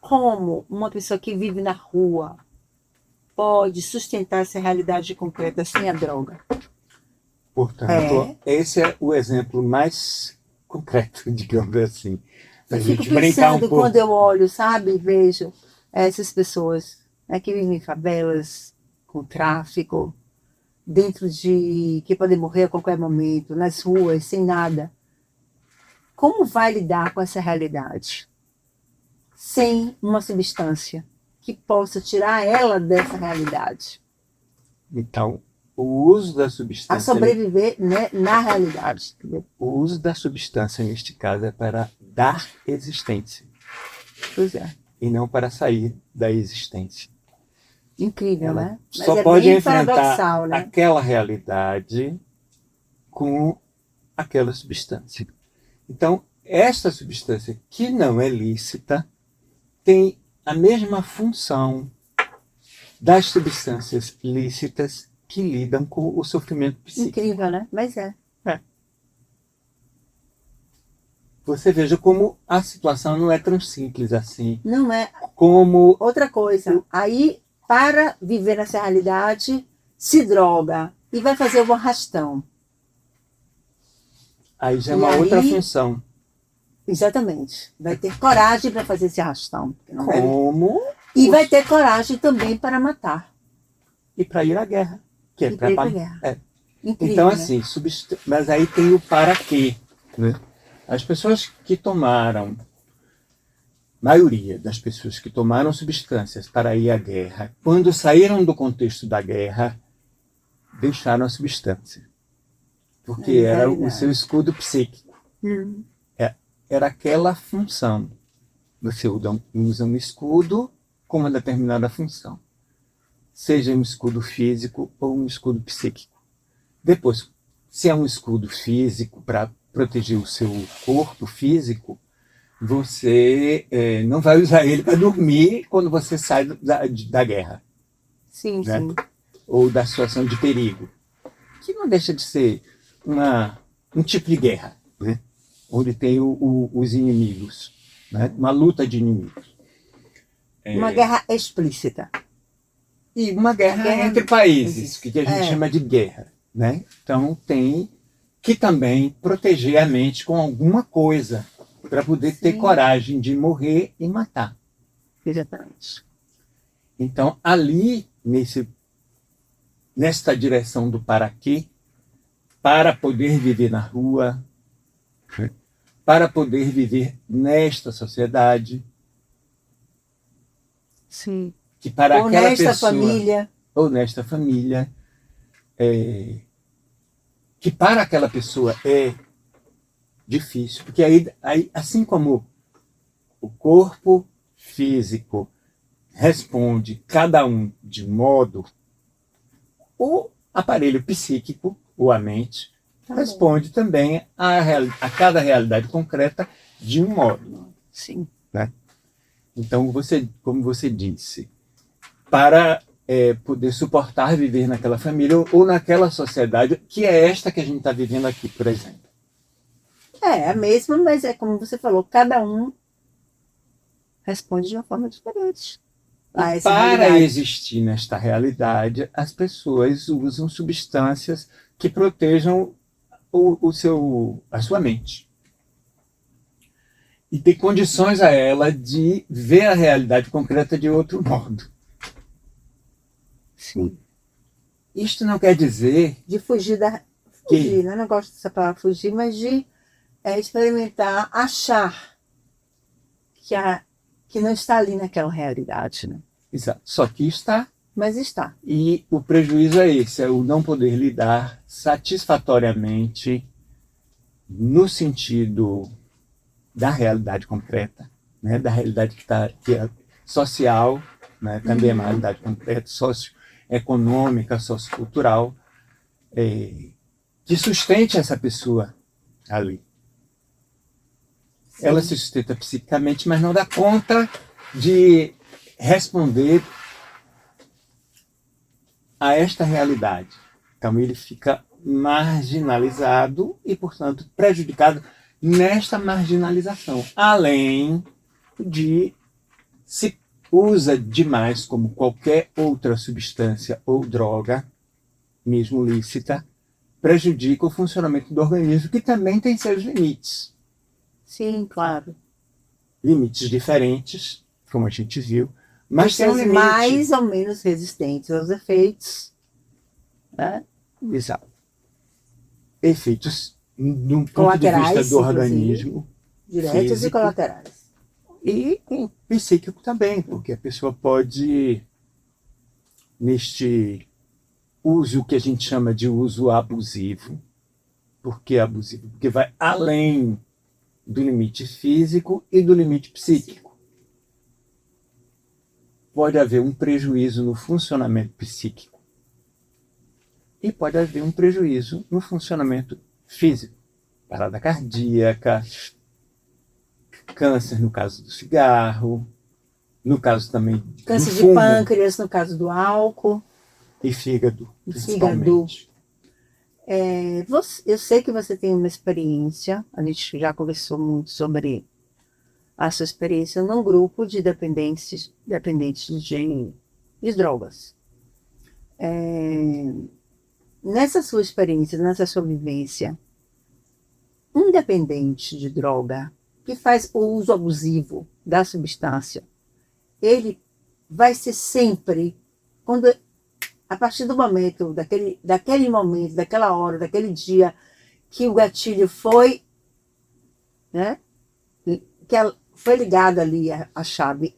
como uma pessoa que vive na rua pode sustentar essa realidade concreta sem a droga? Portanto, esse é o exemplo mais concreto, digamos assim. Eu fico pensando quando eu olho, sabe, e vejo essas pessoas, né, que vivem em favelas, com tráfico, que podem morrer a qualquer momento, nas ruas, sem nada. Como vai lidar com essa realidade? Sem uma substância que possa tirar ela dessa realidade. Então, o uso da substância... A sobreviver, né, na realidade. O uso da substância, neste caso, é para dar existência. Pois é. E não para sair da existência. Incrível, né? Mas só pode enfrentar, né, aquela realidade com aquela substância. Então, esta substância que não é lícita tem a mesma função das substâncias lícitas que lidam com o sofrimento psíquico. Incrível, né? Mas é. Você veja como a situação não é tão simples assim. Não é. Como... Outra coisa, aí, para viver nessa realidade, se droga e vai fazer o arrastão. Aí já é uma outra função. Exatamente. Vai ter coragem para fazer esse arrastão. Como? E vai ter coragem também para matar. E para ir à guerra. Que é para ir à guerra. É. Incrível, então, né? assim, mas aí tem o para quê. Né? As pessoas que tomaram, maioria das pessoas que tomaram substâncias para ir à guerra, quando saíram do contexto da guerra, deixaram a substância. Porque era o seu escudo psíquico. Era aquela função. Você usa um escudo com uma determinada função. Seja um escudo físico ou um escudo psíquico. Depois, se é um escudo físico para proteger o seu corpo físico, você não vai usar ele para dormir quando você sai da guerra. Sim, né? sim. Ou da situação de perigo. Que não deixa de ser um tipo de guerra, né? Onde tem os inimigos, né? Uma luta de inimigos. Uma guerra explícita. E uma guerra entre países, que a gente chama de guerra. Né? Então tem que também proteger a mente com alguma coisa para poder ter coragem de morrer e matar. Exatamente. Então ali, nesta direção do para quê, para poder viver na rua, para poder viver nesta sociedade, sim, que para ou aquela nesta pessoa, família, ou nesta família, que para aquela pessoa é difícil, porque aí assim como o corpo físico responde cada um de um modo, o aparelho psíquico, ou a mente, responde também a cada realidade concreta de um modo. Sim. Né? Então, como você disse, para poder suportar viver naquela família ou naquela sociedade, que é esta que a gente está vivendo aqui, por exemplo. É a mesma, mas é como você falou, cada um responde de uma forma diferente. Para existir nesta realidade, as pessoas usam substâncias que protejam a sua mente. E tem condições a ela de ver a realidade concreta de outro modo. Sim. Isto não quer dizer... De fugir né? Eu não gosto dessa palavra fugir, mas de experimentar, achar que não está ali naquela realidade, né? Exato. Só que está. Mas está. E o prejuízo é esse, é o não poder lidar satisfatoriamente no sentido da realidade concreta, né? Da realidade que é social, né? Também é uma realidade concreta, socioeconômica, sociocultural, que sustente essa pessoa ali. Sim. Ela se sustenta psiquicamente, mas não dá conta de responder a esta realidade. Então ele fica marginalizado e, portanto, prejudicado nesta marginalização, além de se usa demais como qualquer outra substância ou droga, mesmo lícita, prejudica o funcionamento do organismo, que também tem seus limites. Sim, claro. Limites diferentes, como a gente viu, mas tem um limite. Mais ou menos resistentes aos efeitos. Né? Exato. Efeitos do ponto de vista do organismo. Diretos físico, e colaterais. E psíquico também, porque a pessoa pode, neste uso que a gente chama de uso abusivo. Por que abusivo? Porque vai além do limite físico e do limite psíquico. Pode haver um prejuízo no funcionamento psíquico e pode haver um prejuízo no funcionamento físico. Parada cardíaca, câncer no caso do cigarro, no caso também câncer do de fumo, pâncreas no caso do álcool. E fígado, principalmente. Eu sei que você tem uma experiência, a gente já conversou muito sobre a sua experiência num grupo de dependentes de drogas. Nessa sua experiência, nessa sua vivência, um dependente de droga que faz o uso abusivo da substância, ele vai ser sempre, a partir do momento, daquele momento, daquela hora, daquele dia, que o gatilho foi, né, foi ligado ali a chave,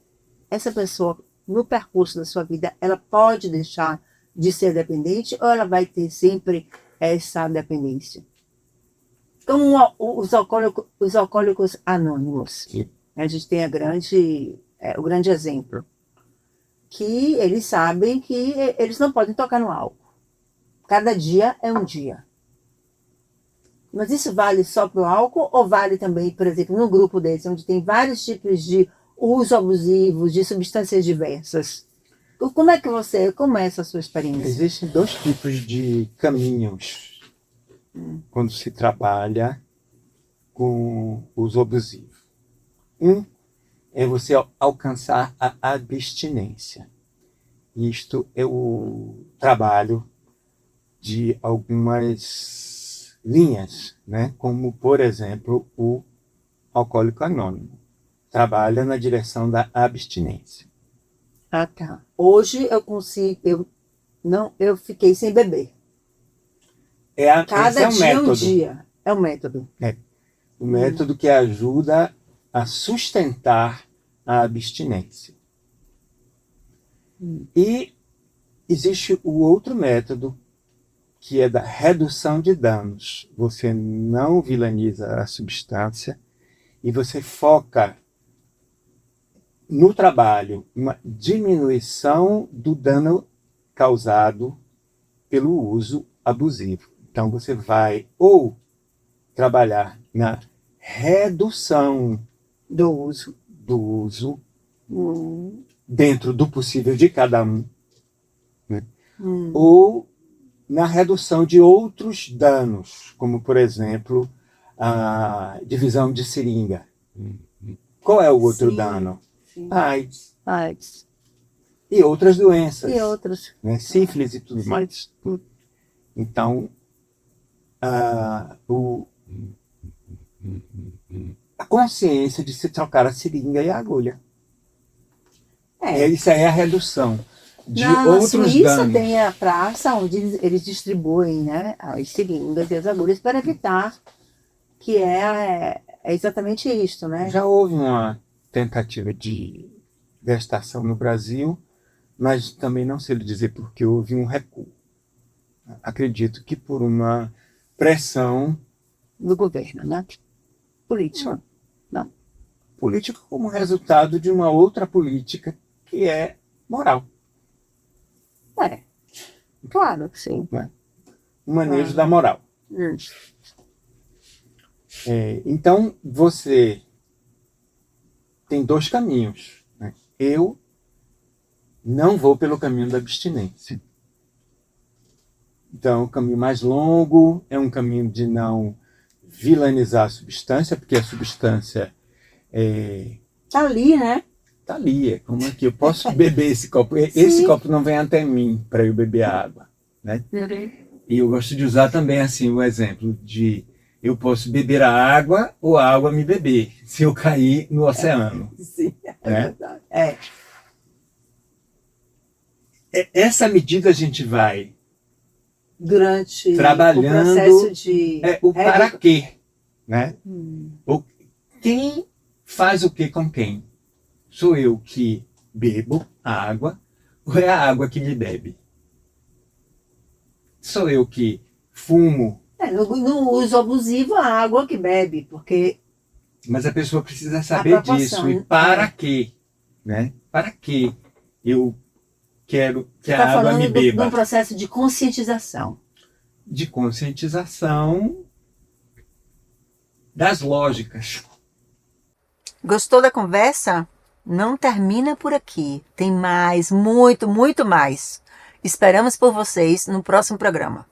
essa pessoa, no percurso da sua vida, ela pode deixar de ser dependente ou ela vai ter sempre essa dependência? Como os alcoólicos anônimos. Sim. A gente tem o grande exemplo. Que eles sabem que eles não podem tocar no álcool. Cada dia é um dia. Mas isso vale só para o álcool ou vale também, por exemplo, num grupo desse, onde tem vários tipos de uso abusivo, de substâncias diversas? Como é que você começa a sua experiência? Existem dois tipos de caminhos quando se trabalha com uso abusivo. Um é você alcançar a abstinência. Isto é o trabalho de algumas linhas, né? Como, por exemplo, o Alcoólico Anônimo. Trabalha na direção da abstinência. Ah, tá. Hoje eu fiquei sem beber. Cada esse é um dia método. um dia. É um método. O método que ajuda a sustentar a abstinência. E existe o outro método, que é da redução de danos. Você não vilaniza a substância e você foca no trabalho uma diminuição do dano causado pelo uso abusivo. Então você vai ou trabalhar na redução Do uso. Dentro do possível de cada um, né? Ou na redução de outros danos, como, por exemplo, a divisão de seringa. Qual é o outro dano? Sim. AIDS. E outras doenças. E outros. Né? Sífilis e tudo mais. Então, a consciência de se trocar a seringa e a agulha. Isso aí é a redução de outros Suíça danos. Tem a praça onde eles distribuem, né, as seringas e as agulhas para evitar, que é exatamente isso, né? Já houve uma tentativa de gestação no Brasil, mas também não sei lhe dizer porque houve um recuo. Acredito que por uma pressão Do governo, né? Político. Não. Política como resultado de uma outra política que é moral. Claro, sim. Né? O manejo da moral. Então, você tem dois caminhos. Né? Eu não vou pelo caminho da abstinência. Então, o caminho mais longo é um caminho de não vilanizar a substância, porque a substância Tá ali, né? tá ali, é como aqui, eu posso beber esse copo. Esse copo não vem até mim para eu beber água, né? E eu gosto de usar também assim o exemplo de eu posso beber a água ou a água me beber, se eu cair no oceano. Sim, é né? verdade. Essa medida a gente vai Durante trabalhando o processo de... o para quê, né? Quem faz o que com quem? Sou eu que bebo a água ou é a água que me bebe? Sou eu que fumo? No uso abusivo, a água que bebe, porque... Mas a pessoa precisa saber disso. E para quê? Né? Para que eu quero que a água me beba? Está falando de um processo de conscientização. De conscientização das lógicas. Gostou da conversa? Não termina por aqui. Tem mais, muito, muito mais. Esperamos por vocês no próximo programa.